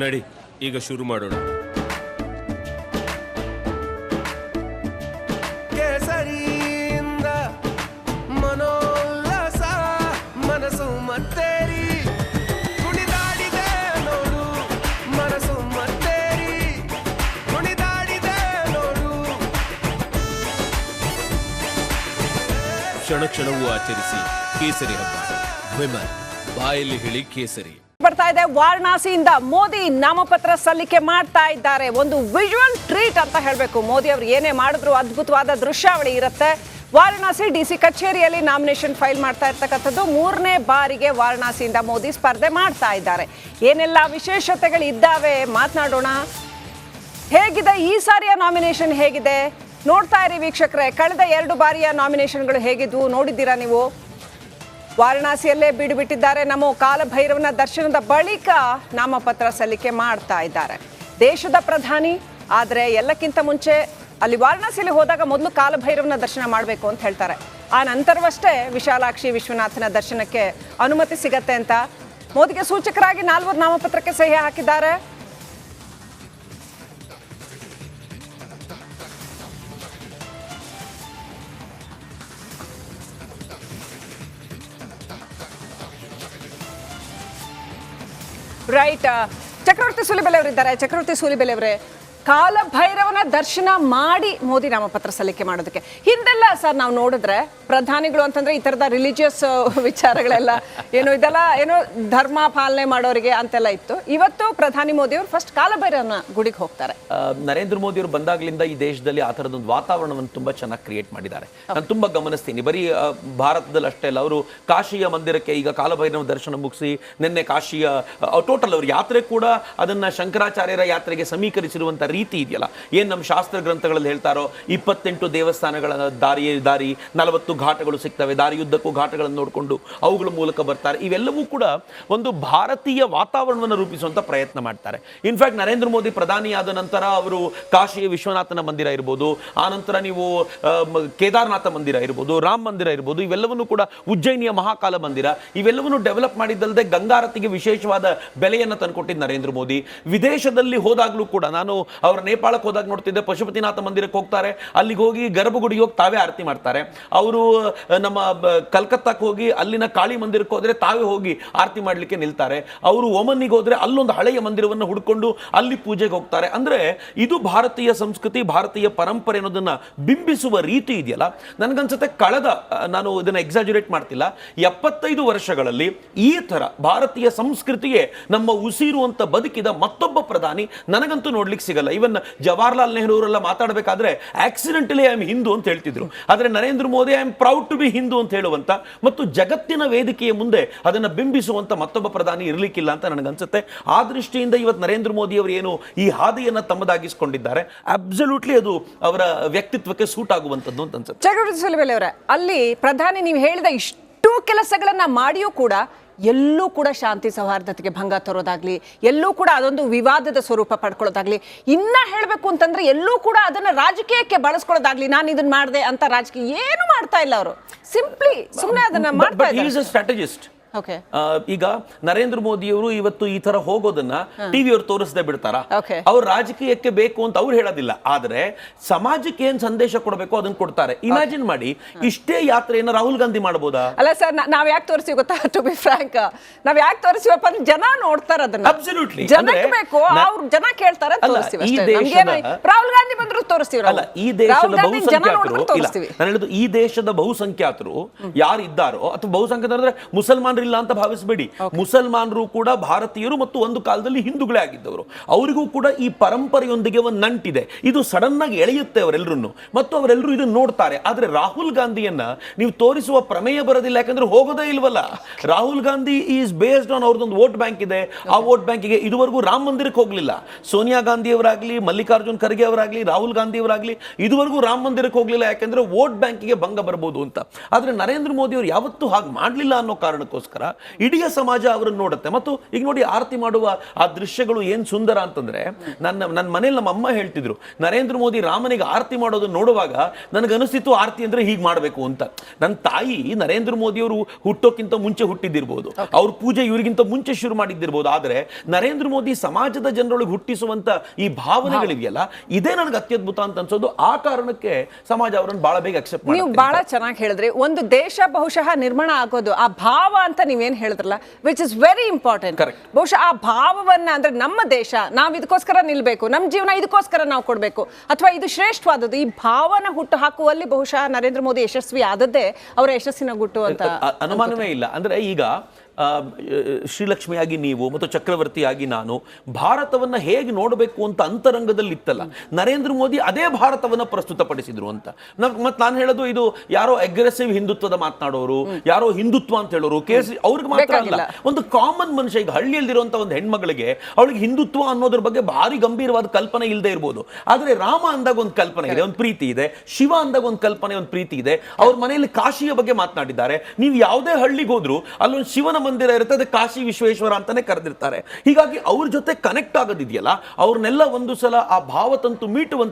ನಡಿ ಈಗ ಶುರು ಮಾಡೋಣ. ಕೇಸರಿಯಿಂದ ಮನೋಲ್ಲಾಸ ಮನಸ್ಸು ಮತ್ತೇರಿ ಕುಣಿದಾಡಿದೆ ನೋಡು ಮನಸ್ಸು ಮತ್ತೇರಿ ಕುಣಿದಾಡಿದೆ ನೋಡು. ಕ್ಷಣ ಕ್ಷಣವೂ ಆಚರಿಸಿ ಕೇಸರಿ ಹಬ್ಬ. ವಿಮಲ್ ಬಾಯಲ್ಲಿ ಹೇಳಿ ಕೇಸರಿ. ಬರ್ತಾ ಇದೆ ವಾರಣಾಸಿಯಿಂದ ಮೋದಿ ನಾಮಪತ್ರ ಸಲ್ಲಿಕೆ ಮಾಡ್ತಾ ಇದ್ದಾರೆ. ಒಂದು ವಿಜುವಲ್ ಟ್ರೀಟ್ ಅಂತ ಹೇಳಬೇಕು. ಮೋದಿ ಅವರು ಏನೇ ಮಾಡಿದ್ರು ಅದ್ಭುತವಾದ ದೃಶ್ಯಾವಳಿ ಇರುತ್ತೆ. ವಾರಣಾಸಿ ಡಿಸಿ ಕಚೇರಿಯಲ್ಲಿ ನಾಮಿನೇಷನ್ ಫೈಲ್ ಮಾಡ್ತಾ ಇರ್ತಕ್ಕಂಥದ್ದು 3ನೇ ಬಾರಿಗೆ ವಾರಣಾಸಿಯಿಂದ ಮೋದಿ ಸ್ಪರ್ಧೆ ಮಾಡ್ತಾ ಇದ್ದಾರೆ. ಏನೆಲ್ಲ ವಿಶೇಷತೆಗಳು ಇದ್ದಾವೆ ಮಾತನಾಡೋಣ. ಹೇಗಿದೆ ಈ ಸಾರಿಯ ನಾಮಿನೇಷನ್, ಹೇಗಿದೆ ನೋಡ್ತಾ ಇರಿ ವೀಕ್ಷಕರೇ. ಕಳೆದ 2 ಬಾರಿಯ ನಾಮಿನೇಷನ್ಗಳು ಹೇಗಿದ್ವು ನೋಡಿದ್ದೀರಾ ನೀವು. ವಾರಣಾಸಿಯಲ್ಲೇ ಬಿಟ್ಟಿದ್ದಾರೆ. ನಮ್ಮ ಕಾಲಭೈರವನ ದರ್ಶನದ ಬಳಿಕ ನಾಮಪತ್ರ ಸಲ್ಲಿಕೆ ಮಾಡ್ತಾ ಇದ್ದಾರೆ. ದೇಶದ ಪ್ರಧಾನಿ ಆದರೆ ಎಲ್ಲಕ್ಕಿಂತ ಮುಂಚೆ ಅಲ್ಲಿ ವಾರಣಾಸಿಯಲ್ಲಿ ಹೋದಾಗ ಮೊದಲು ಕಾಲಭೈರವನ ದರ್ಶನ ಮಾಡಬೇಕು ಅಂತ ಹೇಳ್ತಾರೆ. ಆ ನಂತರವಷ್ಟೇ ವಿಶಾಲಾಕ್ಷಿ ವಿಶ್ವನಾಥನ ದರ್ಶನಕ್ಕೆ ಅನುಮತಿ ಸಿಗತ್ತೆ ಅಂತ ಮೋದಿಗೆ ಸೂಚಕರಾಗಿ 4 ನಾಮಪತ್ರಕ್ಕೆ ಸಹಿ ಹಾಕಿದ್ದಾರೆ. ರೈಟ್, ಚಕ್ರವರ್ತಿ ಸೂಲಿಬೆಲೆ ಅವರಿದ್ದಾರೆ. ಚಕ್ರವರ್ತಿ ಸೂಲಿಬೆಲೆ ಅವರೇ, ಕಾಲಭೈರವನ ದರ್ಶನ ಮಾಡಿ ಮೋದಿ ನಾಮಪತ್ರ ಸಲ್ಲಿಕೆ ಮಾಡೋದಕ್ಕೆ ಹಿಂದೆಲ್ಲ ಸರ್ ನಾವು ನೋಡಿದ್ರೆ ಪ್ರಧಾನಿಗಳು ಅಂತಂದ್ರೆ ಈ ತರದ ರಿಲಿಜಿಯಸ್ ವಿಚಾರಗಳೆಲ್ಲ ಇದೆಲ್ಲ ಧರ್ಮ ಪಾಲನೆ ಮಾಡೋರಿಗೆ ಅಂತೆಲ್ಲ ಇತ್ತು. ಇವತ್ತು ಪ್ರಧಾನಿ ಮೋದಿ ಅವರು ಫಸ್ಟ್ ಕಾಲಭೈರವನ ಗುಡಿಗೆ ಹೋಗ್ತಾರೆ. ನರೇಂದ್ರ ಮೋದಿ ಅವರು ಬಂದಾಗ್ಲಿಂದ ಈ ದೇಶದಲ್ಲಿ ಆ ತರದೊಂದು ವಾತಾವರಣವನ್ನು ತುಂಬಾ ಚೆನ್ನಾಗಿ ಕ್ರಿಯೇಟ್ ಮಾಡಿದ್ದಾರೆ. ನಾನು ತುಂಬಾ ಗಮನಿಸ್ತೀನಿ. ಬರೀ ಭಾರತದಲ್ಲಿ ಅಷ್ಟೇ ಅಲ್ಲ, ಅವರು ಕಾಶಿಯ ಮಂದಿರಕ್ಕೆ ಈಗ ಕಾಲಭೈರವ ದರ್ಶನ ಮುಗಿಸಿ ನಿನ್ನೆ ಕಾಶಿಯ ಟೋಟಲ್ ಅವ್ರ ಯಾತ್ರೆ ಕೂಡ ಅದನ್ನ ಶಂಕರಾಚಾರ್ಯರ ಯಾತ್ರೆಗೆ ಸಮೀಕರಿಸಿರುವಂತ ರೀತಿ ಇದೆಯಲ್ಲ, ಏನ್ ನಮ್ಮ ಶಾಸ್ತ್ರ ಗ್ರಂಥಗಳಲ್ಲಿ ಹೇಳ್ತಾರೋ 28 ದೇವಸ್ಥಾನಗಳ ದಾರಿ 40 ಘಾಟಗಳು ಸಿಗ್ತವೆ, ದಾರಿಯುದ್ದಕ್ಕೂ ಘಾಟಗಳನ್ನು ನೋಡಿಕೊಂಡು ಅವುಗಳ ಮೂಲಕ ಬರ್ತಾರೆ. ಇವೆಲ್ಲವೂ ಕೂಡ ಒಂದು ಭಾರತೀಯ ವಾತಾವರಣವನ್ನು ರೂಪಿಸುವಂತ ಪ್ರಯತ್ನ ಮಾಡ್ತಾರೆ. ಇನ್ಫ್ಯಾಕ್ಟ್ ನರೇಂದ್ರ ಮೋದಿ ಪ್ರಧಾನಿ ಆದ ನಂತರ ಅವರು ಕಾಶಿಯ ವಿಶ್ವನಾಥನ ಮಂದಿರ ಇರ್ಬೋದು, ಆ ನಂತರ ನೀವು ಕೇದಾರನಾಥ ಮಂದಿರ ಇರ್ಬೋದು, ರಾಮ ಮಂದಿರ ಇರ್ಬೋದು, ಇವೆಲ್ಲವನ್ನೂ ಕೂಡ ಉಜ್ಜಯಿನಿಯ ಮಹಾಕಾಲ ಮಂದಿರ ಇವೆಲ್ಲವನ್ನೂ ಡೆವಲಪ್ ಮಾಡಿದ್ದಲ್ಲದೆ ಗಂಗಾರತಿಗೆ ವಿಶೇಷವಾದ ಬೆಲೆಯನ್ನು ತಂದುಕೊಟ್ಟಿದ್ದು ನರೇಂದ್ರ ಮೋದಿ. ವಿದೇಶದಲ್ಲಿ ಹೋದಾಗ್ಲೂ ಕೂಡ ನಾನು ಅವರ ನೇಪಾಳಕ್ಕೆ ಹೋದಾಗ ನೋಡ್ತಿದ್ದೆ, ಪಶುಪತಿನಾಥ ಮಂದಿರಕ್ಕೆ ಹೋಗ್ತಾರೆ, ಅಲ್ಲಿಗೆ ಹೋಗಿ ಗರ್ಭಗುಡಿಗೆ ಹೋಗಿ ತಾವೇ ಆರತಿ ಮಾಡ್ತಾರೆ. ಅವರು ನಮ್ಮ ಕಲ್ಕತ್ತಾಕ್ಕೆ ಹೋಗಿ ಅಲ್ಲಿನ ಕಾಳಿ ಮಂದಿರಕ್ಕೆ ಹೋದ್ರೆ ತಾವೇ ಹೋಗಿ ಆರತಿ ಮಾಡ್ಲಿಕ್ಕೆ ನಿಲ್ತಾರೆ. ಅವರು ಒಮನ್ನಿಗೆ ಹೋದ್ರೆ ಅಲ್ಲೊಂದು ಹಳೆಯ ಮಂದಿರವನ್ನು ಹುಡ್ಕೊಂಡು ಅಲ್ಲಿ ಪೂಜೆಗೆ ಹೋಗ್ತಾರೆ. ಅಂದ್ರೆ ಇದು ಭಾರತೀಯ ಸಂಸ್ಕೃತಿ, ಭಾರತೀಯ ಪರಂಪರೆ ಅನ್ನೋದನ್ನ ಬಿಂಬಿಸುವ ರೀತಿ ಇದೆಯಲ್ಲ, ನನಗನ್ಸುತ್ತೆ ಕಳೆದ, ನಾನು ಇದನ್ನ ಎಕ್ಸಾಜುರೇಟ್ ಮಾಡ್ತಿಲ್ಲ, 75 ವರ್ಷಗಳಲ್ಲಿ ಈ ತರ ಭಾರತೀಯ ಸಂಸ್ಕೃತಿಯೇ ನಮ್ಮ ಉಸಿರು ಅಂತ ಬದುಕಿದ ಮತ್ತೊಬ್ಬ ಪ್ರಧಾನಿ ನನಗಂತೂ ನೋಡ್ಲಿಕ್ಕೆ ಸಿಗಲ್ಲ. ಇವನ್ ಜವಾಹರ್ಲಾಲ್ ನೆಹರು ಅವರೆಲ್ಲ ಮಾತಾಡಬೇಕಾದ್ರೆ ಆಕ್ಸಿಡೆಂಟಲಿ ಐ ಆಮ್ ಹಿಂದೂ ಅಂತ ಹೇಳ್ತಿದ್ರು. ಆದ್ರೆ Narendra Modi I am proud to be Hindu ಅಂತ ಹೇಳುವಂತ ಮತ್ತು ಜಗತ್ತಿನ ವೇದಿಕೆಯ ಮುಂದೆ ಅದನ್ನ ಬಿಂಬಿಸುವಂತ ಮತ್ತೊಬ್ಬ ಪ್ರಧಾನಿ ಇರಲಿಕ್ಕಿಲ್ಲ ಅಂತ ನನಗನ್ಸುತ್ತೆ. ಆ ದೃಷ್ಟಿಯಿಂದ ಇವತ್ತು ನರೇಂದ್ರ ಮೋದಿ ಅವರು ಏನು ಈ ಹಾದಿಯನ್ನ ತಮ್ಮದಾಗಿಸಿಕೊಂಡಿದ್ದಾರೆ, ಅಬ್ಸಲ್ಯೂಟ್ಲಿ ಅದು ಅವರ ವ್ಯಕ್ತಿತ್ವಕ್ಕೆ ಸೂಟ್ ಆಗುವಂತದ್ದು ಅಂತ ಅನ್ಸುತ್ತೆ. ಚಕ್ರವರ್ತಿ ಸೂಲಿಬೆಲೆ ಅವರೇ, ಅಲ್ಲಿ ಪ್ರಧಾನಿ ನೀವು ಹೇಳಿದ ಇಷ್ಟು ಕೆಲಸಗಳನ್ನ ಮಾಡಿಯೂ ಕೂಡ ಎಲ್ಲೂ ಕೂಡ ಶಾಂತಿ ಸೌಹಾರ್ದತೆಗೆ ಭಂಗ ತರೋದಾಗ್ಲಿ, ಎಲ್ಲೂ ಕೂಡ ಅದೊಂದು ವಿವಾದದ ಸ್ವರೂಪ ಪಡ್ಕೊಳ್ಳೋದಾಗ್ಲಿ, ಇನ್ನ ಹೇಳಬೇಕು ಅಂತಂದ್ರೆ ಎಲ್ಲೂ ಕೂಡ ಅದನ್ನ ರಾಜಕೀಯಕ್ಕೆ ಬಳಸ್ಕೊಳ್ಳೋದಾಗ್ಲಿ, ನಾನು ಇದನ್ನ ಮಾಡಿದೆ ಅಂತ ರಾಜಕೀಯ ಏನು ಮಾಡ್ತಾ ಇಲ್ಲ. ಅವರು ಸಿಂಪ್ಲಿ ಸುಮ್ಮನೆ ಅದನ್ನ ಮಾಡ್ತಾ ಇದ್ದಾರೆ. ಸ್ಟ್ರಾಟಜಿಸ್ಟ್. ಈಗ ನರೇಂದ್ರ ಮೋದಿ ಅವರು ಇವತ್ತು ಈ ತರ ಹೋಗೋದನ್ನ ಟಿವಿ ಅವರು ತೋರಿಸದೆ ಬಿಡ್ತಾರ? ಅವ್ರು ರಾಜಕೀಯಕ್ಕೆ ಬೇಕು ಅಂತ ಅವ್ರು ಹೇಳೋದಿಲ್ಲ, ಆದ್ರೆ ಸಮಾಜಕ್ಕೆ ಏನ್ ಸಂದೇಶ ಕೊಡಬೇಕು ಅದನ್ನ ಕೊಡ್ತಾರೆ. ಇಮ್ಯಾಜಿನ್ ಮಾಡಿ, ಇಷ್ಟೇ ಯಾತ್ರೆಯನ್ನ ರಾಹುಲ್ ಗಾಂಧಿ ಮಾಡಬಹುದಾ? ಅಲ್ಲ ಸರ್, ನಾವ್ ಯಾಕೆ ತೋರಿಸ್ತೀವಿ ಗೊತ್ತಾ? ಟು ಬಿ ಫ್ರಾಂಕ್, ನಾವ್ ಯಾಕೆ ತೋರಿಸ್ತೀವಪ್ಪ ಅಂದ್ರೆ ಜನ ನೋಡ್ತಾರ ಅದನ್ನ. ಅಬ್ಸಲ್ಯೂಟ್ಲಿ ಜನಕ್ಕೆ ಬೇಕು, ಅವ್ರು ಜನ ಕೇಳ್ತಾರೆ, ರಾಹುಲ್ ಗಾಂಧಿ ಬಂದ್ರು ತೋರಿಸ್ತೀವಿ. ಅಲ್ಲ, ಈ ದೇಶದ ಬಹುಸಂಖ್ಯಾತರು ಇಲ್ಲ, ನಾನು ಹೇಳುದು ಈ ದೇಶದ ಬಹುಸಂಖ್ಯಾತರು ಯಾರಿದ್ದಾರೋ ಅಥವಾ ಬಹುಸಂಖ್ಯಾತರು ಅಂದ್ರೆ ಮುಸಲ್ಮಾನರು ಇಲ್ಲ ಅಂತ ಭಾವಿಸಬೇಡಿ. ಮುಸಲ್ಮಾನರು ಕೂಡ ಭಾರತೀಯರು ಮತ್ತು ಒಂದು ಕಾಲದಲ್ಲಿ ಹಿಂದೂಗಳೇ ಆಗಿದ್ದವರು. ಅವರಿಗೂ ಕೂಡ ಈ ಪರಂಪರೆಯೊಂದಿಗೆ ಒಂದು ನಂಟಿದೆ. ಇದು ಸಡನ್ ಆಗಿ ಎಳೆಯುತ್ತೆ ಅವರೆಲ್ಲರನ್ನು ಮತ್ತು ಅವರೆಲ್ಲರೂ ಇದನ್ನು ನೋಡ್ತಾರೆ. ಆದ್ರೆ ರಾಹುಲ್ ಗಾಂಧಿಯನ್ನ ನೀವು ತೋರಿಸುವ ಪ್ರಮೇಯ ಬರೋದಿಲ್ಲ, ಯಾಕಂದ್ರೆ ಹೋಗೋದೇ ಇಲ್ವಲ್ಲ. Rahul Gandhi is based on ಅವ್ರದ್ದೊಂದು ವೋಟ್ ಬ್ಯಾಂಕ್ ಇದೆ. ಆ ವೋಟ್ ಬ್ಯಾಂಕಿಗೆ ಇದುವರೆಗೂ ರಾಮ ಮಂದಿರಕ್ಕೆ ಹೋಗ್ಲಿಲ್ಲ. ಸೋನಿಯಾ ಗಾಂಧಿ ಅವರಾಗ್ಲಿ, ಮಲ್ಲಿಕಾರ್ಜುನ್ ಖರ್ಗೆ ಅವರಾಗ್ಲಿ, ರಾಹುಲ್ ಗಾಂಧಿ ಅವರಾಗ್ಲಿ ಇದುವರೆಗೂ ರಾಮ ಮಂದಿರಕ್ಕೆ ಹೋಗ್ಲಿಲ್ಲ, ಯಾಕಂದ್ರೆ ವೋಟ್ ಬ್ಯಾಂಕಿಗೆ ಭಂಗ ಬರಬಹುದು ಅಂತ. ಆದ್ರೆ ನರೇಂದ್ರ ಮೋದಿ ಅವರು ಯಾವತ್ತೂ ಹಾಗೆ ಮಾಡಲಿಲ್ಲ ಅನ್ನೋ ಕಾರಣಕ್ಕೋಸ್ಕರ ಕಾರಣಕ್ಕೋಸ್ಕರ ಇಡೀ ಸಮಾಜ ಅವರನ್ನು ನೋಡುತ್ತೆ. ಮತ್ತು ಈಗ ನೋಡಿ ಆರತಿ ಮಾಡುವ ಆ ದೃಶ್ಯಗಳು ಏನ್ ಸುಂದರ ಅಂತಂದ್ರೆ, ನನ್ನ ಮನೇಲಿ ನಮ್ಮ ಅಮ್ಮ ಹೇಳ್ತಿದ್ರು, ನರೇಂದ್ರ ಮೋದಿ ರಾಮನಿಗೆ ಆರತಿ ಮಾಡೋದನ್ನ ನೋಡುವಾಗ ನನಗನಿಸ್ತಿತ್ತು ಆರತಿ ಅಂದ್ರೆ ಹೀಗೆ ಮಾಡಬೇಕು ಅಂತ. ನನ್ನ ತಾಯಿ ನರೇಂದ್ರ ಮೋದಿ ಅವರು ಹುಟ್ಟೋಕ್ಕಿಂತ ಮುಂಚೆ ಹುಟ್ಟಿದ್ದಿರ್ಬೋದು, ಅವ್ರ ಪೂಜೆ ಇವರಿಗಿಂತ ಮುಂಚೆ ಶುರು ಮಾಡಿದ್ದಿರ್ಬೋದು. ಆದ್ರೆ ನರೇಂದ್ರ ಮೋದಿ ಸಮಾಜದ ಜನರೊಳಗೆ ಹುಟ್ಟಿಸುವಂತ ಈ ಭಾವನೆಗಳಿವೆಯಲ್ಲ, ಇದೇ ನನಗೆ ಅತ್ಯದ್ಭುತ ಅಂತ ಅನ್ಸೋದು. ಆ ಕಾರಣಕ್ಕೆ ಸಮಾಜ ಅವರನ್ನು ಬಹಳ ಬೇಗ ಅಕ್ಸೆಪ್ಟ್ ಮಾಡಿ. ನೀವು ಬಹಳ ಚೆನ್ನಾಗಿ ಹೇಳಿದ್ರಿ. ಒಂದು ದೇಶ ಬಹುಶಃ ನಿರ್ಮಾಣ ಆಗೋದು ಆ ಭಾವ ಅಂತ ನೀವೇನ್ ಹೇಳಿದ್ರಲ್ಲ, ವಿಚ್ ಇಸ್ ವೆರಿ ಇಂಪಾರ್ಟೆಂಟ್. ಬಹುಶಃ ಆ ಭಾವವನ್ನ ಅಂದ್ರೆ ನಮ್ಮ ದೇಶ, ನಾವ್ ಇದಕ್ಕೋಸ್ಕರ ನಿಲ್ಬೇಕು, ನಮ್ಮ ಜೀವನ ಇದಕ್ಕೋಸ್ಕರ ನಾವು ಕೊಡ್ಬೇಕು, ಅಥವಾ ಇದು ಶ್ರೇಷ್ಠವಾದದ್ದು, ಈ ಭಾವನ ಹುಟ್ಟು ಹಾಕುವಲ್ಲಿ ಬಹುಶಃ ನರೇಂದ್ರ ಮೋದಿ ಯಶಸ್ವಿ ಆದದ್ದೇ ಅವರ ಯಶಸ್ಸಿನ ಗುಟ್ಟು ಅಂತ ಅನುಮಾನವೇ ಇಲ್ಲ. ಅಂದ್ರೆ ಈಗ ಶ್ರೀಲಕ್ಷ್ಮಿಯಾಗಿ ನೀವು ಮತ್ತು ಚಕ್ರವರ್ತಿಯಾಗಿ ನಾನು ಭಾರತವನ್ನ ಹೇಗೆ ನೋಡಬೇಕು ಅಂತ ಅಂತರಂಗದಲ್ಲಿ ಇತ್ತಲ್ಲ, ನರೇಂದ್ರ ಮೋದಿ ಅದೇ ಭಾರತವನ್ನ ಪ್ರಸ್ತುತಪಡಿಸಿದ್ರು ಅಂತ. ಮತ್ತೆ ನಾನು ಹೇಳೋದು, ಇದು ಯಾರೋ ಅಗ್ರೆಸಿವ್ ಹಿಂದುತ್ವದ ಮಾತನಾಡೋರು, ಯಾರೋ ಹಿಂದುತ್ವ ಅಂತ ಹೇಳೋರು ಕೇಸರಿ ಅವ್ರಿಗೆ ಮಾತ್ರ ಅಲ್ಲ, ಒಂದು ಕಾಮನ್ ಮನುಷ್ಯ, ಈಗ ಹಳ್ಳಿಯಲ್ಲಿರುವಂತ ಒಂದು ಹೆಣ್ಮಗಳಿಗೆ ಅವಳಿಗೆ ಹಿಂದುತ್ವ ಅನ್ನೋದ್ರ ಬಗ್ಗೆ ಭಾರಿ ಗಂಭೀರವಾದ ಕಲ್ಪನೆ ಇಲ್ಲದೆ ಇರ್ಬೋದು. ಆದ್ರೆ ರಾಮ ಅಂದಾಗ ಒಂದು ಕಲ್ಪನೆ ಇದೆ, ಒಂದು ಪ್ರೀತಿ ಇದೆ. ಶಿವ ಅಂದಾಗ ಒಂದು ಕಲ್ಪನೆ, ಒಂದು ಪ್ರೀತಿ ಇದೆ. ಅವ್ರ ಮನೆಯಲ್ಲಿ ಕಾಶಿಯ ಬಗ್ಗೆ ಮಾತನಾಡಿದ್ದಾರೆ. ನೀವು ಯಾವುದೇ ಹಳ್ಳಿಗೆ ಹೋದ್ರು ಅಲ್ಲೊಂದು ಶಿವನ ಮಂದಿರ ಇರುತ್ತೆ, ಕಾಶಿ ವಿಶ್ವೇಶ್ವರ ಅಂತಾನೆ ಕರೆದಿರ್ತಾರೆ. ಹೀಗಾಗಿ ಅವ್ರ ಜೊತೆ ಕನೆಕ್ಟ್ ಆಗೋದಿದೆಯಲ್ಲ, ಅವ್ರನ್ನೆಲ್ಲ ಒಂದು ಸಲ ಆ ಭಾವತಂತು ಮೀಟುವಂತೆ